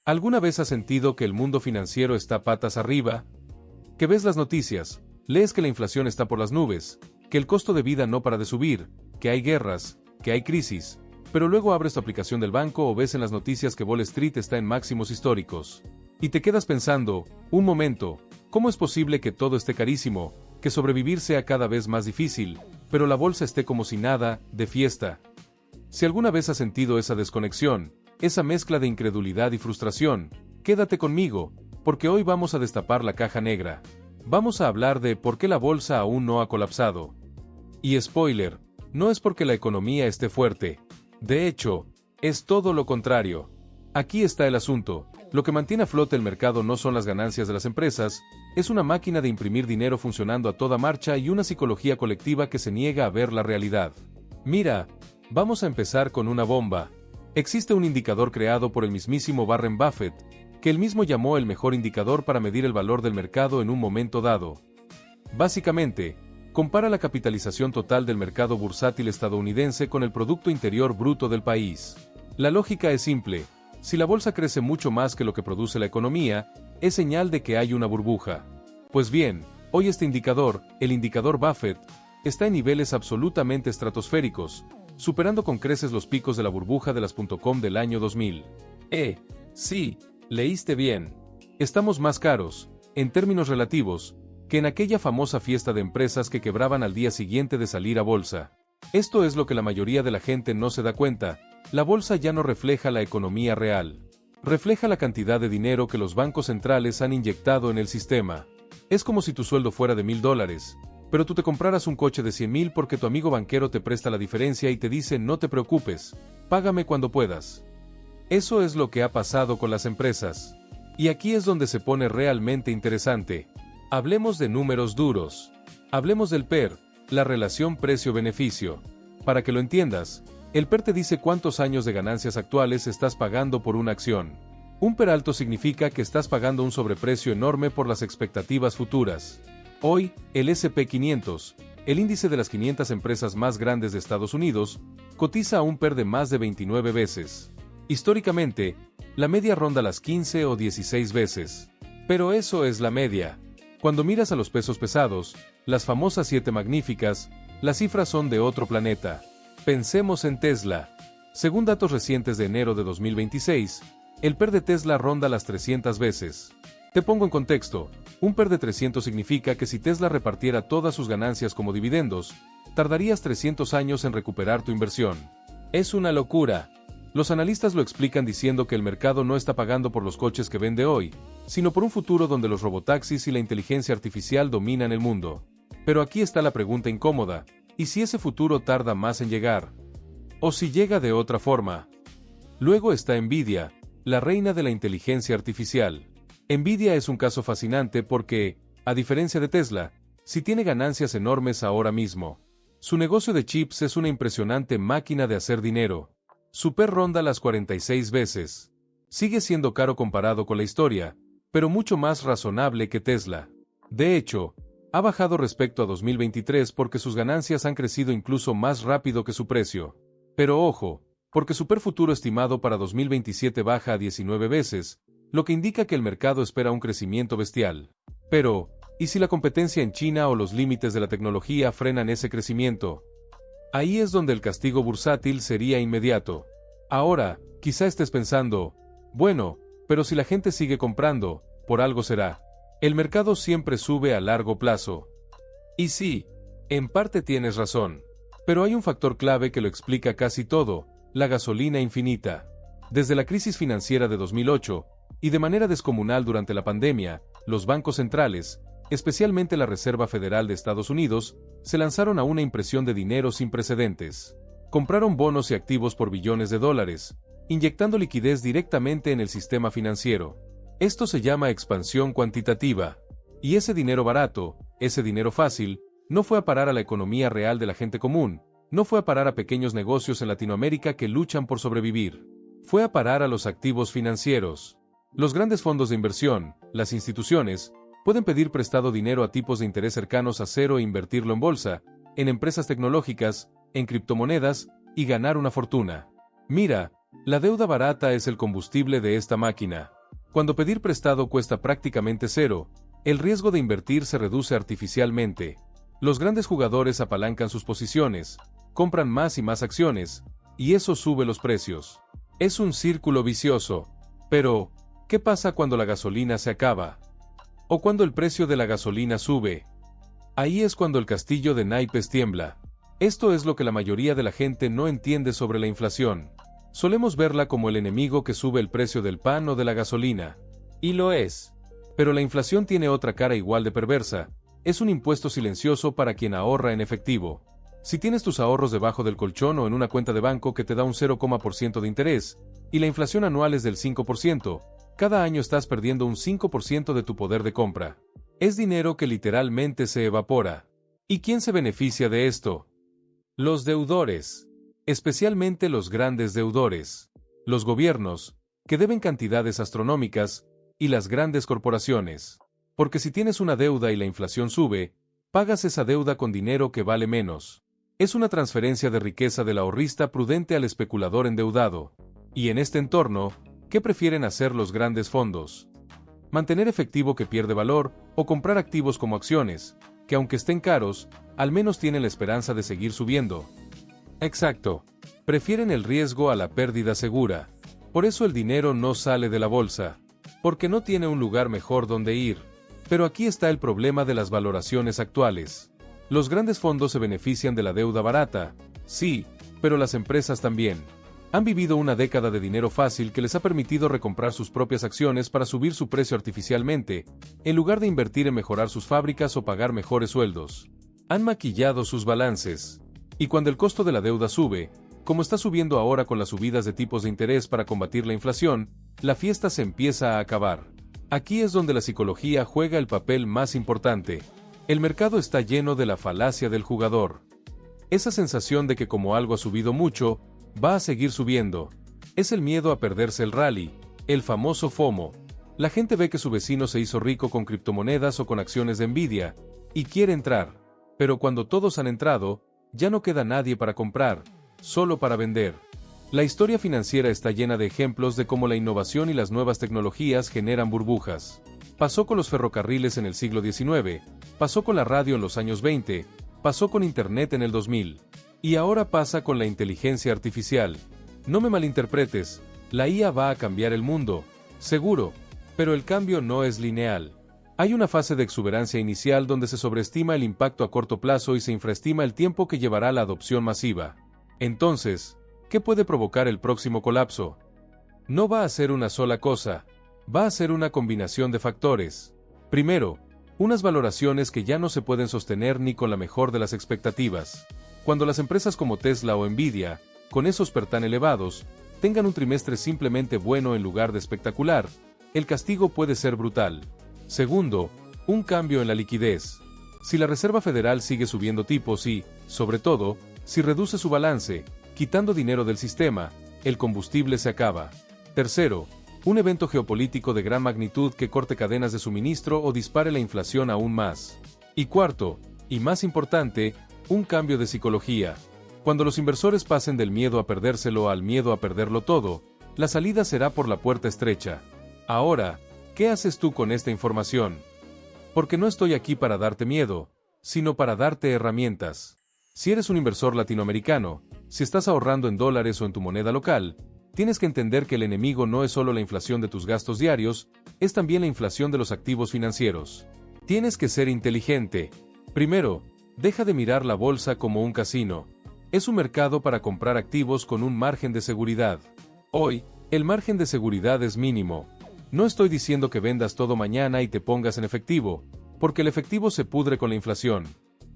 ¿Alguna vez has sentido que el mundo financiero está patas arriba? Que ves las noticias, lees que la inflación está por las nubes, que el costo de vida no para de subir, que hay guerras, que hay crisis, pero luego abres tu aplicación del banco o ves en las noticias que Wall Street está en máximos históricos. Y te quedas pensando, un momento, ¿cómo es posible que todo esté carísimo, que sobrevivir sea cada vez más difícil, pero la bolsa esté como si nada, de fiesta? Si alguna vez has sentido esa desconexión, esa mezcla de incredulidad y frustración, quédate conmigo, porque hoy vamos a destapar la caja negra. Vamos a hablar de por qué la bolsa aún no ha colapsado. Y spoiler, no es porque la economía esté fuerte. De hecho, es todo lo contrario. Aquí está el asunto. Lo que mantiene a flote el mercado no son las ganancias de las empresas, es una máquina de imprimir dinero funcionando a toda marcha y una psicología colectiva que se niega a ver la realidad. Mira, vamos a empezar con una bomba. Existe un indicador creado por el mismísimo Warren Buffett, que él mismo llamó el mejor indicador para medir el valor del mercado en un momento dado. Básicamente, compara la capitalización total del mercado bursátil estadounidense con el Producto Interior Bruto del país. La lógica es simple. Si la bolsa crece mucho más que lo que produce la economía, es señal de que hay una burbuja. Pues bien, hoy este indicador, el indicador Buffett, está en niveles absolutamente estratosféricos, superando con creces los picos de la burbuja de las .com del año 2000. Sí, leíste bien. Estamos más caros, en términos relativos, que en aquella famosa fiesta de empresas que quebraban al día siguiente de salir a bolsa. Esto es lo que la mayoría de la gente no se da cuenta. La bolsa ya no refleja la economía real. Refleja la cantidad de dinero que los bancos centrales han inyectado en el sistema. Es como si tu sueldo fuera de $1,000, pero tú te compraras un coche de 100,000 porque tu amigo banquero te presta la diferencia y te dice no te preocupes, págame cuando puedas. Eso es lo que ha pasado con las empresas. Y aquí es donde se pone realmente interesante. Hablemos de números duros. Hablemos del PER, la relación precio-beneficio. Para que lo entiendas, el PER te dice cuántos años de ganancias actuales estás pagando por una acción. Un PER alto significa que estás pagando un sobreprecio enorme por las expectativas futuras. Hoy, el S&P 500, el índice de las 500 empresas más grandes de Estados Unidos, cotiza a un PER de más de 29 veces. Históricamente, la media ronda las 15 o 16 veces. Pero eso es la media. Cuando miras a los pesos pesados, las famosas 7 magníficas, las cifras son de otro planeta. Pensemos en Tesla. Según datos recientes de enero de 2026, el PER de Tesla ronda las 300 veces. Te pongo en contexto, un PER de 300 significa que si Tesla repartiera todas sus ganancias como dividendos, tardarías 300 años en recuperar tu inversión. Es una locura. Los analistas lo explican diciendo que el mercado no está pagando por los coches que vende hoy, sino por un futuro donde los robotaxis y la inteligencia artificial dominan el mundo. Pero aquí está la pregunta incómoda, ¿y si ese futuro tarda más en llegar? ¿O si llega de otra forma? Luego está Nvidia, la reina de la inteligencia artificial. Nvidia es un caso fascinante porque, a diferencia de Tesla, sí tiene ganancias enormes ahora mismo. Su negocio de chips es una impresionante máquina de hacer dinero. Su PER ronda las 46 veces. Sigue siendo caro comparado con la historia, pero mucho más razonable que Tesla. De hecho, ha bajado respecto a 2023 porque sus ganancias han crecido incluso más rápido que su precio. Pero ojo, porque su PER futuro estimado para 2027 baja a 19 veces, lo que indica que el mercado espera un crecimiento bestial. Pero, ¿y si la competencia en China o los límites de la tecnología frenan ese crecimiento? Ahí es donde el castigo bursátil sería inmediato. Ahora, quizá estés pensando, bueno, pero si la gente sigue comprando, por algo será. El mercado siempre sube a largo plazo. Y sí, en parte tienes razón. Pero hay un factor clave que lo explica casi todo, la gasolina infinita. Desde la crisis financiera de 2008, y de manera descomunal durante la pandemia, los bancos centrales, especialmente la Reserva Federal de Estados Unidos, se lanzaron a una impresión de dinero sin precedentes. Compraron bonos y activos por billones de dólares, inyectando liquidez directamente en el sistema financiero. Esto se llama expansión cuantitativa. Y ese dinero barato, ese dinero fácil, no fue a parar a la economía real de la gente común, no fue a parar a pequeños negocios en Latinoamérica que luchan por sobrevivir. Fue a parar a los activos financieros. Los grandes fondos de inversión, las instituciones, pueden pedir prestado dinero a tipos de interés cercanos a cero e invertirlo en bolsa, en empresas tecnológicas, en criptomonedas, y ganar una fortuna. Mira, La deuda barata es el combustible de esta máquina. Cuando pedir prestado cuesta prácticamente cero, el riesgo de invertir se reduce artificialmente. Los grandes jugadores apalancan sus posiciones, compran más y más acciones, y eso sube los precios. Es un círculo vicioso. Pero, ¿qué pasa cuando la gasolina se acaba? ¿O cuando el precio de la gasolina sube? Ahí es cuando el castillo de naipes tiembla. Esto es lo que la mayoría de la gente no entiende sobre la inflación. Solemos verla como el enemigo que sube el precio del pan o de la gasolina. Y lo es. Pero la inflación tiene otra cara igual de perversa. Es un impuesto silencioso para quien ahorra en efectivo. Si tienes tus ahorros debajo del colchón o en una cuenta de banco que te da un 0,% de interés, y la inflación anual es del 5%, cada año estás perdiendo un 5% de tu poder de compra. Es dinero que literalmente se evapora. ¿Y quién se beneficia de esto? Los deudores. Especialmente los grandes deudores. Los gobiernos, que deben cantidades astronómicas, y las grandes corporaciones. Porque si tienes una deuda y la inflación sube, pagas esa deuda con dinero que vale menos. Es una transferencia de riqueza del ahorrista prudente al especulador endeudado. Y en este entorno, ¿qué prefieren hacer los grandes fondos? Mantener efectivo que pierde valor, o comprar activos como acciones, que aunque estén caros, al menos tienen la esperanza de seguir subiendo. Exacto. Prefieren el riesgo a la pérdida segura. Por eso el dinero no sale de la bolsa. Porque no tiene un lugar mejor donde ir. Pero aquí está el problema de las valoraciones actuales. Los grandes fondos se benefician de la deuda barata, sí, pero las empresas también. Han vivido una década de dinero fácil que les ha permitido recomprar sus propias acciones para subir su precio artificialmente, en lugar de invertir en mejorar sus fábricas o pagar mejores sueldos. Han maquillado sus balances. Y cuando el costo de la deuda sube, como está subiendo ahora con las subidas de tipos de interés para combatir la inflación, la fiesta se empieza a acabar. Aquí es donde la psicología juega el papel más importante. El mercado está lleno de la falacia del jugador. Esa sensación de que como algo ha subido mucho, va a seguir subiendo. Es el miedo a perderse el rally, el famoso FOMO. La gente ve que su vecino se hizo rico con criptomonedas o con acciones de Nvidia, y quiere entrar. Pero cuando todos han entrado, ya no queda nadie para comprar, solo para vender. La historia financiera está llena de ejemplos de cómo la innovación y las nuevas tecnologías generan burbujas. Pasó con los ferrocarriles en el siglo XIX, pasó con la radio en los años 20, pasó con Internet en el 2000. Y ahora pasa con la inteligencia artificial. No me malinterpretes, la IA va a cambiar el mundo, seguro, pero el cambio no es lineal. Hay una fase de exuberancia inicial donde se sobreestima el impacto a corto plazo y se infraestima el tiempo que llevará la adopción masiva. Entonces, ¿qué puede provocar el próximo colapso? No va a ser una sola cosa, va a ser una combinación de factores. Primero, unas valoraciones que ya no se pueden sostener ni con la mejor de las expectativas. Cuando las empresas como Tesla o Nvidia, con esos PER tan elevados, tengan un trimestre simplemente bueno en lugar de espectacular, el castigo puede ser brutal. Segundo, un cambio en la liquidez. Si la Reserva Federal sigue subiendo tipos y, sobre todo, si reduce su balance, quitando dinero del sistema, el combustible se acaba. Tercero, un evento geopolítico de gran magnitud que corte cadenas de suministro o dispare la inflación aún más. Y cuarto, y más importante, un cambio de psicología. Cuando los inversores pasen del miedo a perdérselo al miedo a perderlo todo, la salida será por la puerta estrecha. Ahora, ¿qué haces tú con esta información? Porque no estoy aquí para darte miedo, sino para darte herramientas. Si eres un inversor latinoamericano, si estás ahorrando en dólares o en tu moneda local, tienes que entender que el enemigo no es solo la inflación de tus gastos diarios, es también la inflación de los activos financieros. Tienes que ser inteligente. Primero, deja de mirar la bolsa como un casino. Es un mercado para comprar activos con un margen de seguridad. Hoy, el margen de seguridad es mínimo. No estoy diciendo que vendas todo mañana y te pongas en efectivo, porque el efectivo se pudre con la inflación.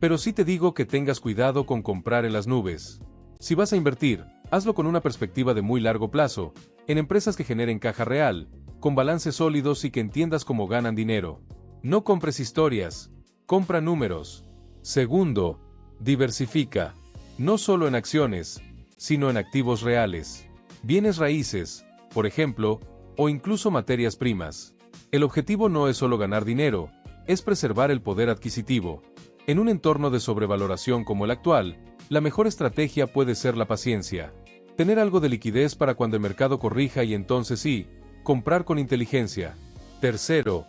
Pero sí te digo que tengas cuidado con comprar en las nubes. Si vas a invertir, hazlo con una perspectiva de muy largo plazo, en empresas que generen caja real, con balances sólidos y que entiendas cómo ganan dinero. No compres historias, compra números. Segundo, diversifica. No solo en acciones, sino en activos reales. Bienes raíces, por ejemplo, o incluso materias primas. El objetivo no es solo ganar dinero, es preservar el poder adquisitivo. En un entorno de sobrevaloración como el actual, la mejor estrategia puede ser la paciencia. Tener algo de liquidez para cuando el mercado corrija y entonces sí, comprar con inteligencia. Tercero,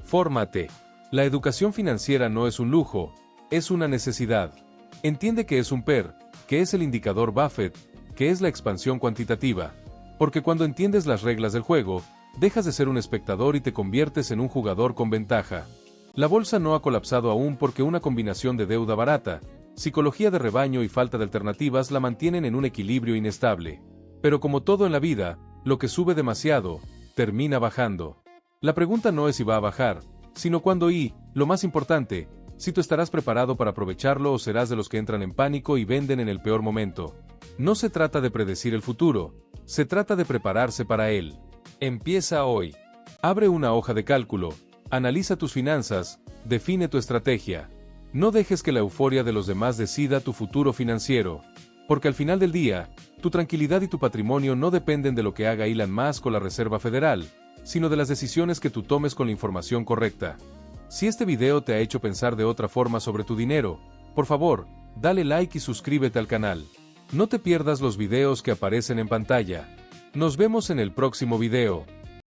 fórmate. La educación financiera no es un lujo, es una necesidad. Entiende que es un PER, que es el indicador Buffett, que es la expansión cuantitativa. Porque cuando entiendes las reglas del juego, dejas de ser un espectador y te conviertes en un jugador con ventaja. La bolsa no ha colapsado aún porque una combinación de deuda barata, psicología de rebaño y falta de alternativas la mantienen en un equilibrio inestable. Pero como todo en la vida, lo que sube demasiado, termina bajando. La pregunta no es si va a bajar, sino cuándo y, lo más importante, si tú estarás preparado para aprovecharlo o serás de los que entran en pánico y venden en el peor momento. No se trata de predecir el futuro, se trata de prepararse para él. Empieza hoy. Abre una hoja de cálculo, analiza tus finanzas, define tu estrategia. No dejes que la euforia de los demás decida tu futuro financiero, porque al final del día, tu tranquilidad y tu patrimonio no dependen de lo que haga Elon Musk o la Reserva Federal, sino de las decisiones que tú tomes con la información correcta. Si este video te ha hecho pensar de otra forma sobre tu dinero, por favor, dale like y suscríbete al canal. No te pierdas los videos que aparecen en pantalla. Nos vemos en el próximo video.